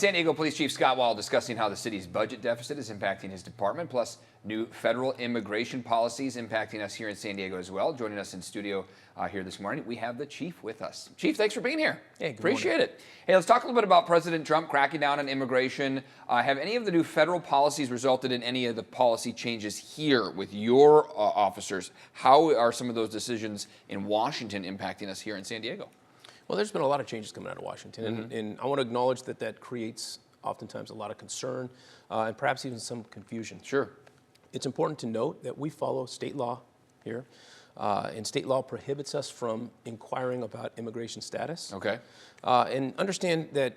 San Diego Police Chief Scott Wahl discussing how the city's budget deficit is impacting his department, plus new federal immigration policies impacting us here in San Diego as well. Joining us in studio here this morning, we have the chief with us. Chief, thanks for being here. Hey, good Appreciate morning. it. Hey, let's talk a little bit about President Trump cracking down on immigration. Have any of the new federal policies resulted in any of the policy changes here with your officers? How are some of those decisions in Washington impacting us here in San Diego? Well, there's been a lot of changes coming out of Washington, and I want to acknowledge that that creates oftentimes a lot of concern and perhaps even some confusion. Sure. It's important to note that we follow state law here, and state law prohibits us from inquiring about immigration status. Okay. And understand that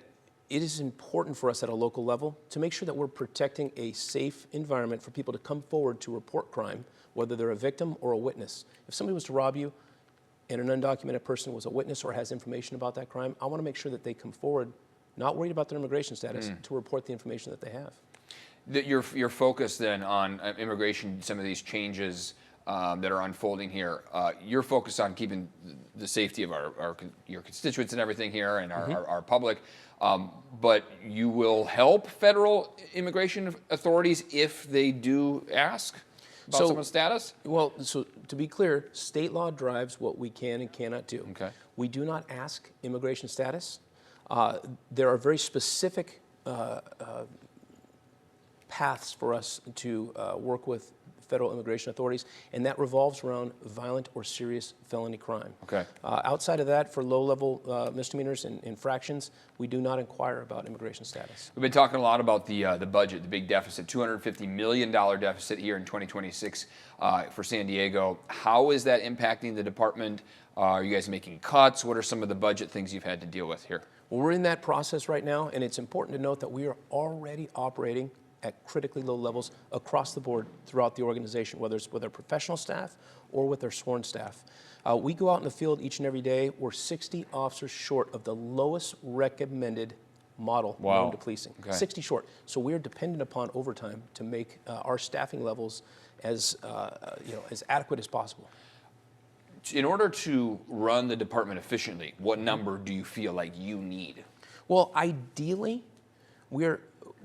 it is important for us at a local level to make sure that we're protecting a safe environment for people to come forward to report crime, whether they're a victim or a witness. If somebody was to rob you, and an undocumented person was a witness or has information about that crime, I want to make sure that they come forward, not worried about their immigration status, to report the information that they have. Your focus then on immigration, some of these changes that are unfolding here, you're focused on keeping the safety of your constituents and everything here and our public, but you will help federal immigration authorities if they do ask about someone's status? Well, so to be clear, state law drives what we can and cannot do. Okay. We do not ask immigration status. There are very specific paths for us to work with federal immigration authorities, and that revolves around violent or serious felony crime. Okay. Outside of that, for low-level misdemeanors and infractions, we do not inquire about immigration status. We've been talking a lot about the budget, the big deficit, $250 million deficit here in 2026 for San Diego. How is that impacting the department? Are you guys making cuts? What are some of the budget things you've had to deal with here? Well, we're in that process right now, and it's important to note that we are already operating at critically low levels across the board throughout the organization, whether it's with our professional staff or with our sworn staff. We go out in the field each and every day. We're 60 officers short of the lowest recommended model known to policing. Okay. 60 short. So we're dependent upon overtime to make our staffing levels as as adequate as possible. In order to run the department efficiently, what number do you feel like you need? Well, ideally,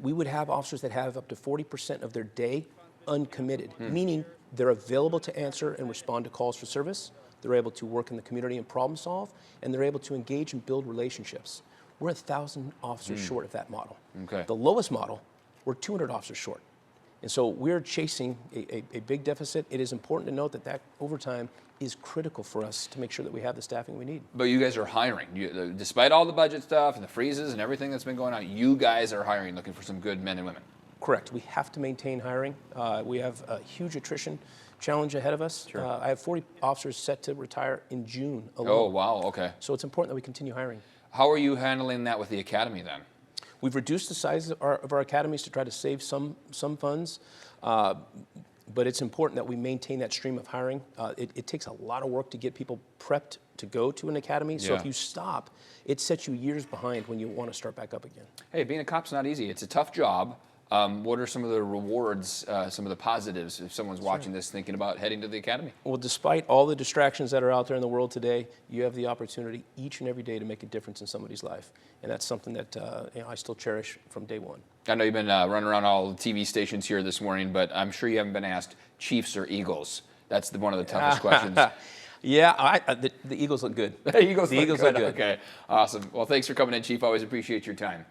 we would have officers that have up to 40% of their day uncommitted, meaning they're available to answer and respond to calls for service, they're able to work in the community and problem solve, and they're able to engage and build relationships. We're 1,000 officers short of that model. Okay. The lowest model, we're 200 officers short. And so we're chasing a big deficit. It is important to note that that overtime is critical for us to make sure that we have the staffing we need. But you guys are hiring. Despite all the budget stuff and the freezes and everything that's been going on, you guys are hiring, looking for some good men and women. Correct. We have to maintain hiring. We have a huge attrition challenge ahead of us. Sure. I have 40 officers set to retire in June alone. Oh, wow, okay. So it's important that we continue hiring. How are you handling that with the academy then? We've reduced the size of our academies to try to save some funds, but it's important that we maintain that stream of hiring. It takes a lot of work to get people prepped to go to an academy, so if you stop, it sets you years behind when you want to start back up again. Hey, being a cop's not easy. It's a tough job. What are some of the rewards, some of the positives if someone's watching this thinking about heading to the academy? Well, despite all the distractions that are out there in the world today, you have the opportunity each and every day to make a difference in somebody's life. And that's something that I still cherish from day one. I know you've been running around all the TV stations here this morning, but I'm sure you haven't been asked Chiefs or Eagles. That's one of the toughest questions. Yeah, the Eagles look good. The Eagles look look good. Okay, awesome. Well, thanks for coming in, Chief. Always appreciate your time.